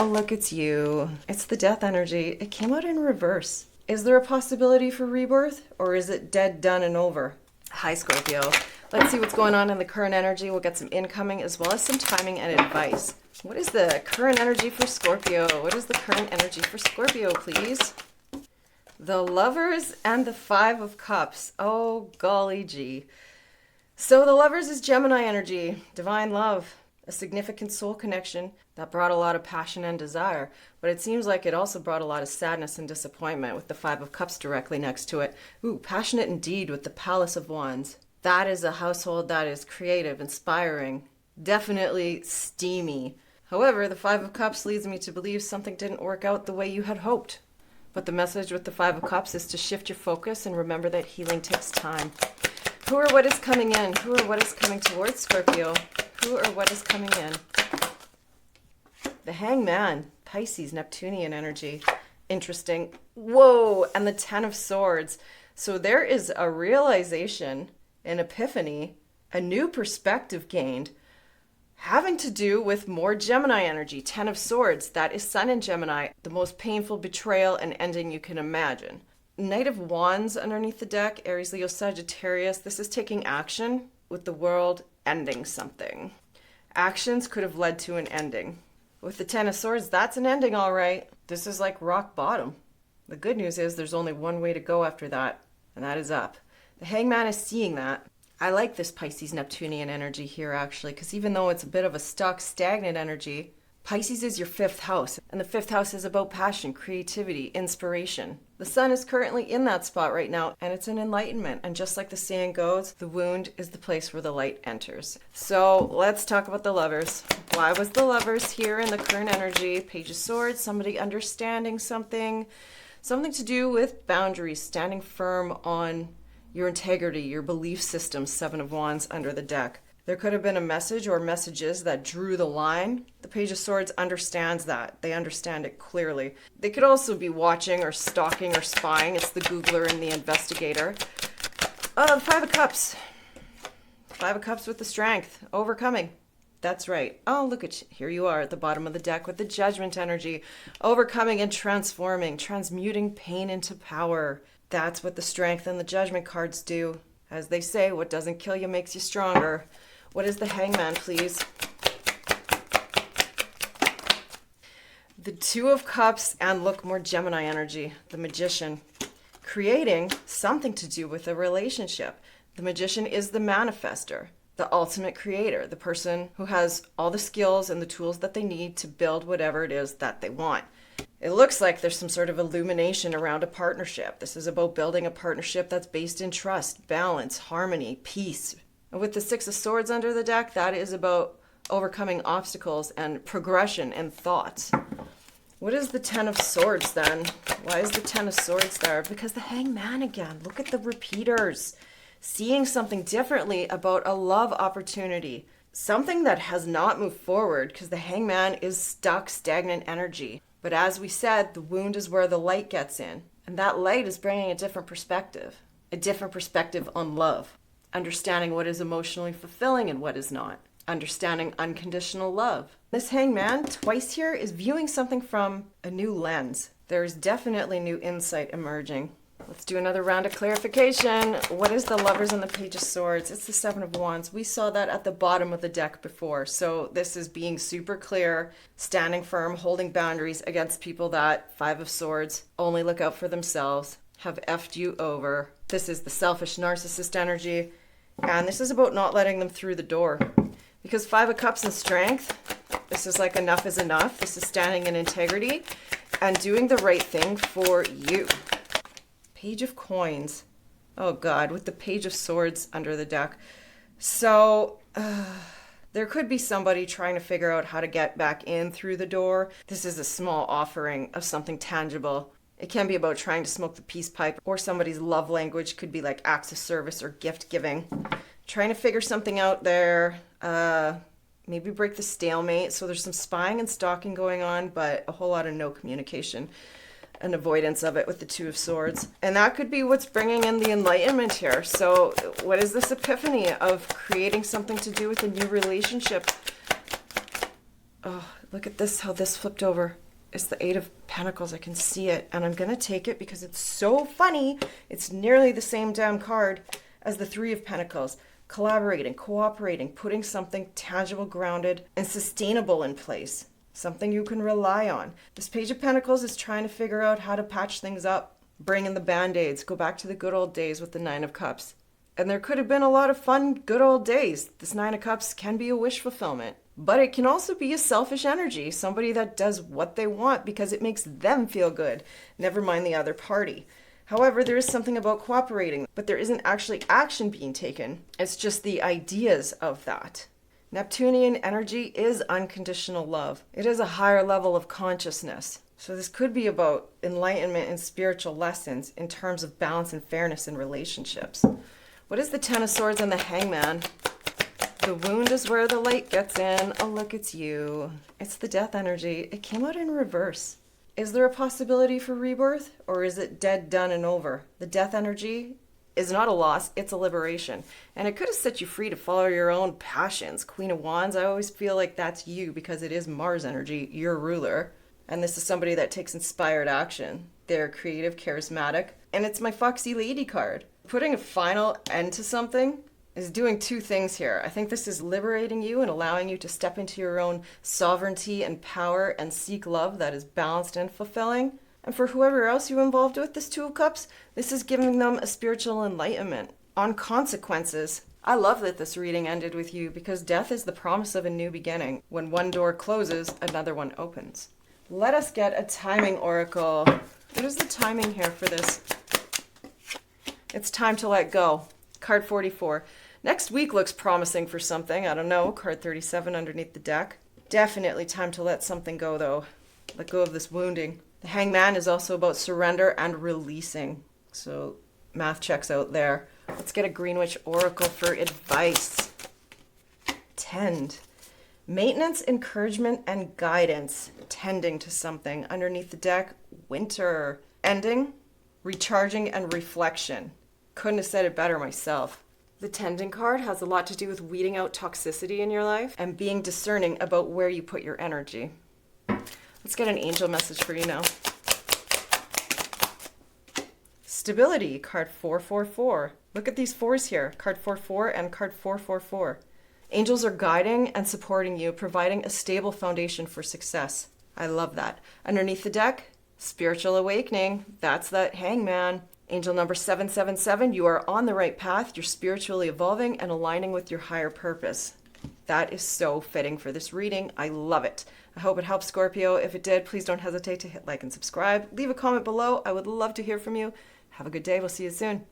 Oh, look, it's you. It's the death energy. It came out in reverse. Is there a possibility for rebirth, or is it dead, done, and over? Hi, Scorpio. Let's see what's going on in the current energy. We'll get some incoming as well as some timing and advice. What is the current energy for Scorpio? What is the current energy for Scorpio, please? The Lovers and the Five of Cups. Oh, golly gee. So the Lovers is Gemini energy, divine love, a significant soul connection that brought a lot of passion and desire. But it seems like it also brought a lot of sadness and disappointment with the Five of Cups directly next to it. Ooh, passionate indeed with the Palace of Wands. That is a household that is creative, inspiring, definitely steamy. However, the Five of Cups leads me to believe something didn't work out the way you had hoped. But the message with the Five of Cups is to shift your focus and remember that healing takes time. Who or what is coming in? Who or what is coming towards Scorpio? Who or what is coming in? The Hangman, Pisces, Neptunian energy. Interesting. Whoa, and the Ten of Swords. So there is a realization, an epiphany, a new perspective gained, having to do with more Gemini energy. Ten of Swords, that is Sun in Gemini, the most painful betrayal and ending you can imagine. Knight of Wands underneath the deck, Aries, Leo, Sagittarius. This is taking action with the world ending something. Actions could have led to an ending. With the Ten of Swords, that's an ending, all right. This is like rock bottom. The good news is there's only one way to go after that, and that is up. The Hangman is seeing that. I like this Pisces Neptunian energy here, actually, because even though it's a bit of a stuck, stagnant energy, Pisces is your fifth house, and the fifth house is about passion, creativity, inspiration. The sun is currently in that spot right now, and it's an enlightenment. And just like the saying goes, the wound is the place where the light enters. So let's talk about the Lovers. Why was the Lovers here in the current energy? Page of Swords, somebody understanding something to do with boundaries, standing firm on your integrity, your belief system. Seven of Wands under the deck. There could have been a message or messages that drew the line. The Page of Swords understands that. They understand it clearly. They could also be watching or stalking or spying. It's the Googler and the investigator. Oh, the Five of Cups. Five of Cups with the strength. Overcoming. That's right. Oh, look at you. Here you are at the bottom of the deck with the Judgment energy. Overcoming and transforming. Transmuting pain into power. That's what the Strength and the Judgment cards do. As they say, what doesn't kill you makes you stronger. What is the Hangman, please? The Two of Cups and look, more Gemini energy. The Magician. Creating something to do with a relationship. The Magician is the manifester, the ultimate creator, the person who has all the skills and the tools that they need to build whatever it is that they want. It looks like there's some sort of illumination around a partnership. This is about building a partnership that's based in trust, balance, harmony, peace. And with the Six of Swords under the deck, that is about overcoming obstacles and progression and thoughts. What is the Ten of Swords then? Why is the Ten of Swords there? Because the Hangman again. Look at the repeaters. Seeing something differently about a love opportunity. Something that has not moved forward because the Hangman is stuck, stagnant energy. But as we said, the wound is where the light gets in. And that light is bringing a different perspective on love. Understanding what is emotionally fulfilling and what is not. Understanding unconditional love. This Hangman, twice here, is viewing something from a new lens. There's definitely new insight emerging. Let's do another round of clarification. What is the Lovers and the Page of Swords? It's the Seven of Wands. We saw that at the bottom of the deck before. So this is being super clear, standing firm, holding boundaries against people that, Five of Swords, only look out for themselves, have effed you over. This is the selfish narcissist energy. And this is about not letting them through the door. Because Five of Cups and strength, this is like enough is enough. This is standing in integrity and doing the right thing for you. Page of Coins. Oh God, with the Page of Swords under the deck. So there could be somebody trying to figure out how to get back in through the door. This is a small offering of something tangible. It can be about trying to smoke the peace pipe, or somebody's love language could be like acts of service or gift giving. Trying to figure something out there. Maybe break the stalemate. So there's some spying and stalking going on, but a whole lot of no communication. An avoidance of it with the Two of Swords. And that could be what's bringing in the enlightenment here. So what is this epiphany of creating something to do with a new relationship? Oh, Look at this, how this flipped over. It's the Eight of Pentacles. I can see it. And I'm going to take it because it's so funny. It's nearly the same damn card as the Three of Pentacles. Collaborating, cooperating, putting something tangible, grounded, and sustainable in place. Something you can rely on. This Page of Pentacles is trying to figure out how to patch things up. Bring in the Band-Aids. Go back to the good old days with the Nine of Cups. And there could have been a lot of fun, good old days. This Nine of Cups can be a wish fulfillment. But it can also be a selfish energy. Somebody that does what they want because it makes them feel good. Never mind the other party. However, there is something about cooperating, but there isn't actually action being taken. It's just the ideas of that. Neptunian energy is unconditional love. It is a higher level of consciousness. So this could be about enlightenment and spiritual lessons in terms of balance and fairness in relationships. What is the Ten of Swords and the Hangman? The wound is where the light gets in. Oh, look, it's you. It's the death energy. It came out in reverse. Is there a possibility for rebirth, or is it dead, done, and over? The death energy is not a loss, it's a liberation. And it could have set you free to follow your own passions. Queen of Wands, I always feel like that's you because it is Mars energy, your ruler. And this is somebody that takes inspired action. They're creative, charismatic, and it's my Foxy Lady card. Putting a final end to something is doing two things here. I think this is liberating you and allowing you to step into your own sovereignty and power and seek love that is balanced and fulfilling. And for whoever else you're involved with this Two of Cups, this is giving them a spiritual enlightenment on consequences. I love that this reading ended with you because death is the promise of a new beginning. When one door closes, another one opens. Let us get a timing oracle. What is the timing here for this? It's time to let go. Card 44. Next week looks promising for something. I don't know. Card 37 underneath the deck. Definitely time to let something go, though. Let go of this wounding. The Hangman is also about surrender and releasing. So math checks out there. Let's get a Greenwich oracle for advice. Tend. Maintenance, encouragement, and guidance. Tending to something. Underneath the deck, winter. Ending, recharging, and reflection. Couldn't have said it better myself. The Tending card has a lot to do with weeding out toxicity in your life and being discerning about where you put your energy. Let's get an angel message for you now. Stability, card 444. Look at these fours here, card 44 and card 444. Angels are guiding and supporting you, providing a stable foundation for success. I love that. Underneath the deck, spiritual awakening. That's that Hangman. Angel number 777, you are on the right path. You're spiritually evolving and aligning with your higher purpose. That is so fitting for this reading. I love it. I hope it helps, Scorpio. If it did, please don't hesitate to hit like and subscribe. Leave a comment below. I would love to hear from you. Have a good day. We'll see you soon.